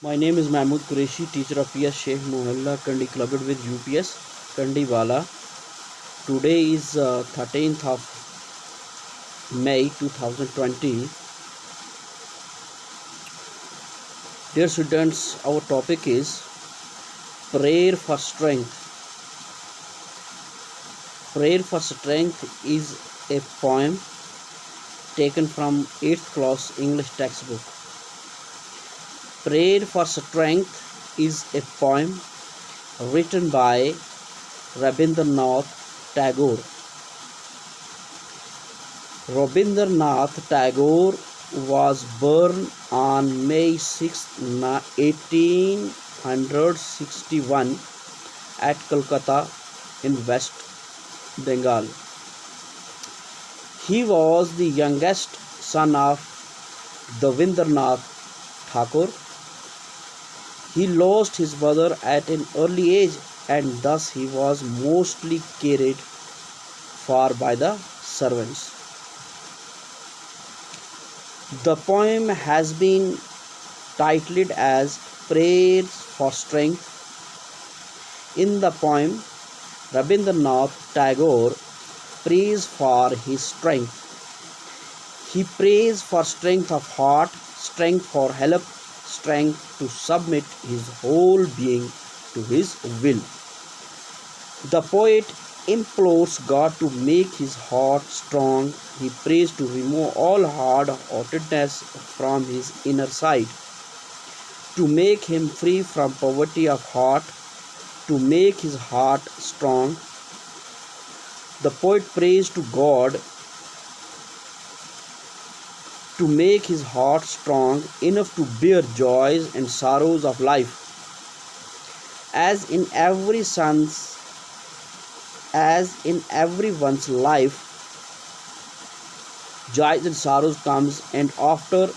My name is Mahmood Qureshi, teacher of PS Sheikh Mohalla Kandi, clubbed with UPS Kandiwala. Today is 13th of May 2020. Dear students, our topic is Prayer for Strength. Prayer for Strength is a poem taken from 8th class English textbook. Prayer for Strength is a poem written by Rabindranath Tagore. Rabindranath Tagore was born on May 6, 1861 at Kolkata in West Bengal. He was the youngest son of Devendranath Tagore. He lost his mother at an early age, and thus he was mostly cared for by the servants. The poem has been titled as Prayers for Strength. In the poem, Rabindranath Tagore prays for his strength. He prays for strength of heart, strength for help, strength to submit his whole being to his will. The poet implores God to make his heart strong. He prays to remove all hard-heartedness from his inner side, to make him free from poverty of heart, to make his heart strong. The poet prays to God to make his heart strong enough to bear joys and sorrows of life. As in everyone's life, joys and sorrows comes, and after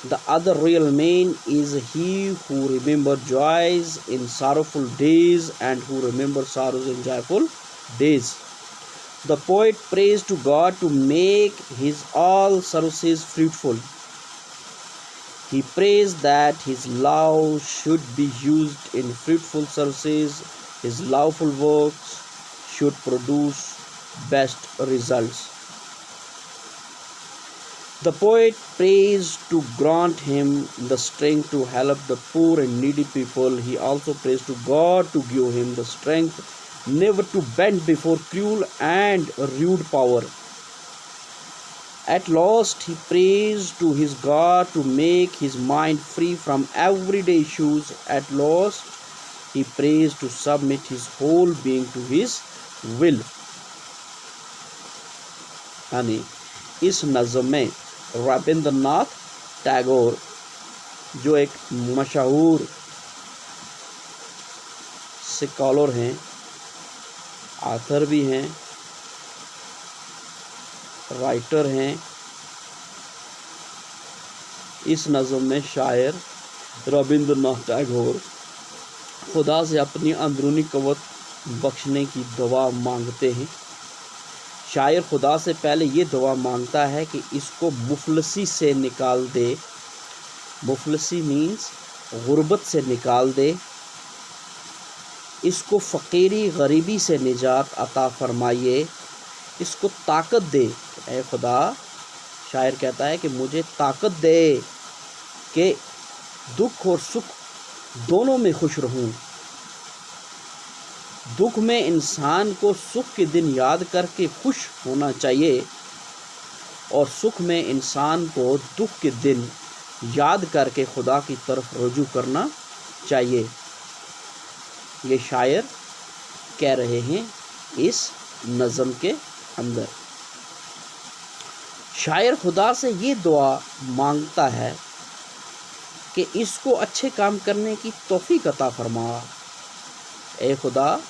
the other real man is he who remembers joys in sorrowful days and who remembers sorrows in joyful days. The poet prays to God to make his all services fruitful. He prays that his love should be used in fruitful services. His loveful works should produce best results. The poet prays to grant him the strength to help the poor and needy people. He also prays to God to give him the strength never to bend before cruel and rude power. At last, he prays to his God to make his mind free from everyday issues. At last, he prays to submit his whole being to his will. यानी इस नज़म में रविंद्रनाथ टैगोर, जो एक मशहूर scholar हैं, author भी हैं, राइटर हैं, इस नज़म में शायर रविंद्रनाथ टैगोर खुदा से अपनी अंदरूनी क़ुव्वत बख्शने की दुआ मांगते हैं। शायर खुदा से पहले ये दुआ मांगता है कि इसको मुफलसी से निकाल दे। मुफलसी मीन्स गुर्बत से निकाल दे। इसको फ़कीरी गरीबी से निजात अता फरमाइए। इसको ताकत दे। ऐ खुदा, शायर कहता है कि मुझे ताकत दे कि दुख और सुख दोनों में खुश रहूं। दुख में इंसान को सुख के दिन याद करके खुश होना चाहिए, और सुख में इंसान को दुख के दिन याद करके खुदा की तरफ रुजू करना चाहिए। ये शायर कह रहे हैं इस नज़म के अंदर। शायर खुदा से ये दुआ मांगता है कि इसको अच्छे काम करने की तौफीक अता फरमा। ए खुदा,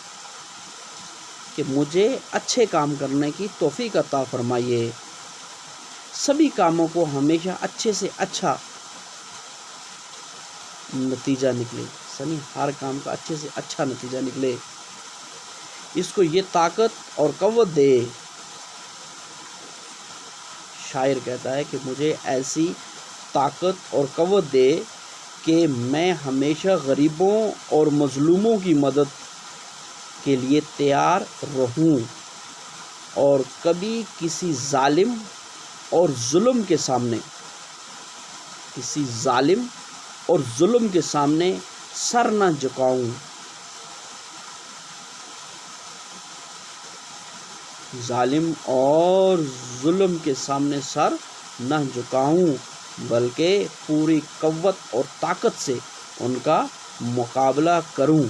कि मुझे अच्छे काम करने की तौफीक अता फरमाइए। सभी कामों को हमेशा अच्छे से अच्छा नतीजा निकले, यानी हर काम का अच्छे से अच्छा नतीजा निकले। इसको ये ताकत और क़ुव्वत दे। शायर कहता है कि मुझे ऐसी ताकत और क़ुव्वत दे کہ میں ہمیشہ غریبوں اور مظلوموں کی مدد کے لیے تیار رہوں اور کبھی کسی ظالم اور ظلم کے سامنے سر نہ جھکاؤں۔ ظالم اور ظلم کے سامنے سر نہ جھکاؤں بلکہ پوری قوت اور طاقت سے ان کا مقابلہ کروں۔